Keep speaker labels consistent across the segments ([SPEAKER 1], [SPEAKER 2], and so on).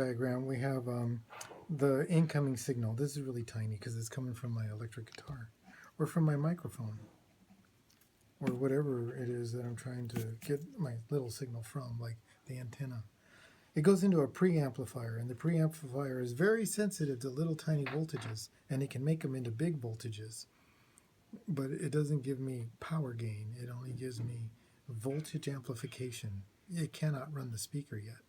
[SPEAKER 1] diagram, we have the incoming signal. This is really tiny because it's coming from my electric guitar or from my microphone or whatever it is that I'm trying to get my little signal from, like the antenna. It goes into a preamplifier, and the preamplifier is very sensitive to little tiny voltages, and it can make them into big voltages. But it doesn't give me power gain. It only gives me voltage amplification. It cannot run the speaker yet.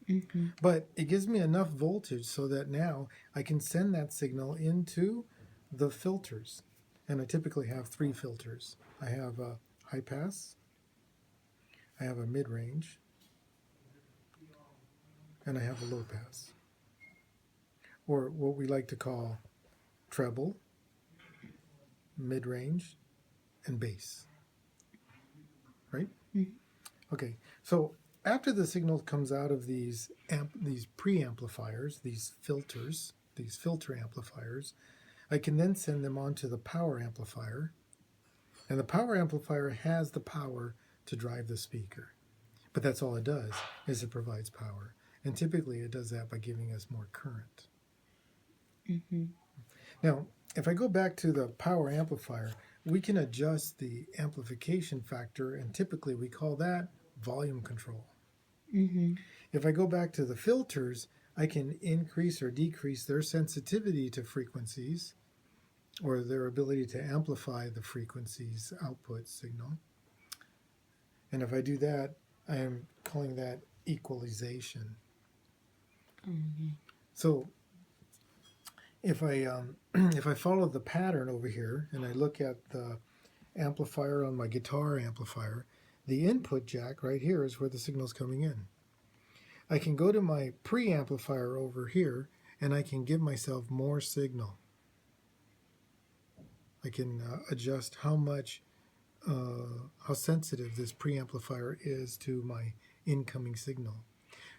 [SPEAKER 2] Mm-hmm.
[SPEAKER 1] But it gives me enough voltage so that now I can send that signal into the filters. And I typically have 3 filters. I have a high pass, I have a mid-range, and I have a low pass. Or what we like to call treble, mid-range, and bass. Right?
[SPEAKER 2] Mm-hmm.
[SPEAKER 1] Okay, so after the signal comes out of these preamplifiers, these filters, these filter amplifiers, I can then send them on to the power amplifier. And the power amplifier has the power to drive the speaker. But that's all it does, is it provides power. And typically it does that by giving us more current.
[SPEAKER 2] Mm-hmm.
[SPEAKER 1] Now, if I go back to the power amplifier, we can adjust the amplification factor, and typically we call that volume control.
[SPEAKER 2] Mm-hmm.
[SPEAKER 1] If I go back to the filters, I can increase or decrease their sensitivity to frequencies or their ability to amplify the frequencies output signal. And if I do that, I am calling that equalization.
[SPEAKER 2] Mm-hmm.
[SPEAKER 1] So if I if I follow the pattern over here and I look at the amplifier on my guitar amplifier, the input jack right here is where the signal's coming in. I can go to my preamplifier over here and I can give myself more signal. I can adjust how sensitive this preamplifier is to my incoming signal.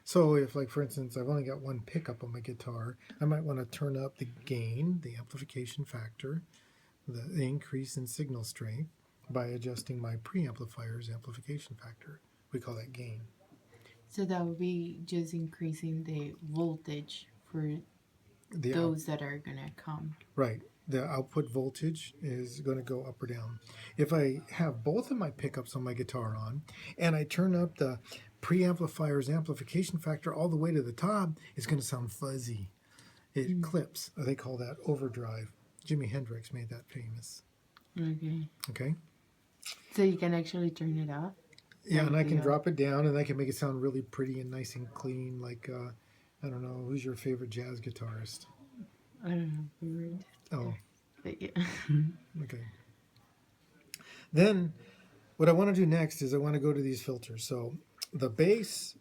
[SPEAKER 1] So if, like, for instance, I've only got one pickup on my guitar, I might want to turn up the gain, the amplification factor, the increase in signal strength by adjusting my preamplifier's amplification factor. We call that gain.
[SPEAKER 2] So that would be just increasing the voltage for those that are going to come.
[SPEAKER 1] Right. The output voltage is going to go up or down. If I have both of my pickups on my guitar on and I turn up the preamplifier's amplification factor all the way to the top, it's going to sound fuzzy. It clips. They call that overdrive. Jimi Hendrix made that famous.
[SPEAKER 2] Okay.
[SPEAKER 1] Okay?
[SPEAKER 2] So you can actually turn it off?
[SPEAKER 1] Yeah, and I can drop it down and I can make it sound really pretty and nice and clean. Like, I don't know, who's your favorite jazz guitarist?
[SPEAKER 2] I don't know.
[SPEAKER 1] Oh.
[SPEAKER 2] But yeah.
[SPEAKER 1] Okay. Then what I want to do next is I want to go to these filters. So the bass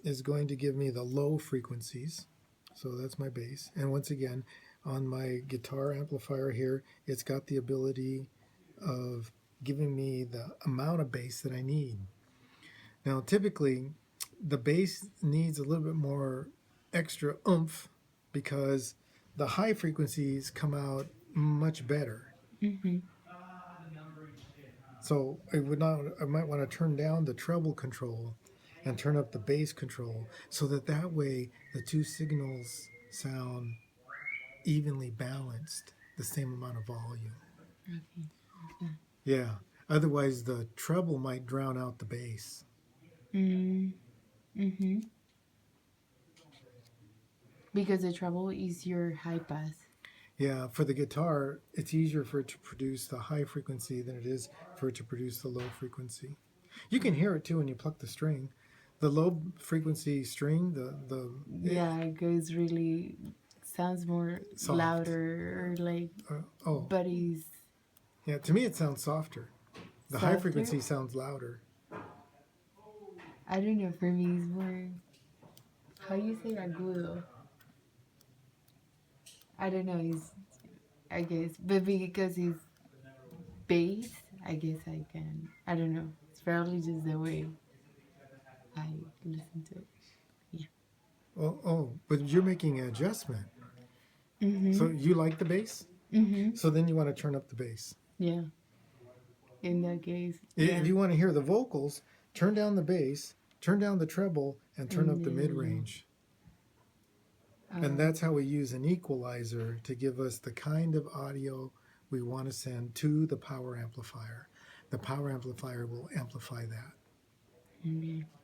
[SPEAKER 1] is going to give me the low frequencies. So that's my bass. And once again, on my guitar amplifier here, it's got the ability of giving me the amount of bass that I need. Now, typically, the bass needs a little bit more extra oomph because the high frequencies come out much better.
[SPEAKER 2] Mm-hmm.
[SPEAKER 1] So I might want to turn down the treble control and turn up the bass control so that way the two signals sound evenly balanced, the same amount of volume.
[SPEAKER 2] Okay.
[SPEAKER 1] Yeah. Otherwise, the treble might drown out the bass.
[SPEAKER 2] Mm-hmm. Because the treble is your high pass.
[SPEAKER 1] Yeah, for the guitar, it's easier for it to produce the high frequency than it is for it to produce the low frequency. You can hear it too when you pluck the string. The low frequency string,
[SPEAKER 2] it goes really, sounds more
[SPEAKER 1] soft.
[SPEAKER 2] Louder, or like, but he's...
[SPEAKER 1] Yeah, to me it sounds softer. The high frequency sounds louder.
[SPEAKER 2] I don't know, for me it's more, how you say agudo? I don't know, I guess, but because he's bass, I guess I can, I don't know. It's probably just the way I listen to it. Yeah.
[SPEAKER 1] But you're making an adjustment.
[SPEAKER 2] Mm-hmm.
[SPEAKER 1] So you like the bass?
[SPEAKER 2] Mm-hmm.
[SPEAKER 1] So then you want to turn up the bass.
[SPEAKER 2] Yeah. In that case.
[SPEAKER 1] If you want to hear the vocals, turn down the bass, turn down the treble, and turn up the mid-range. And that's how we use an equalizer to give us the kind of audio we want to send to the power amplifier. The power amplifier will amplify that.
[SPEAKER 2] Okay.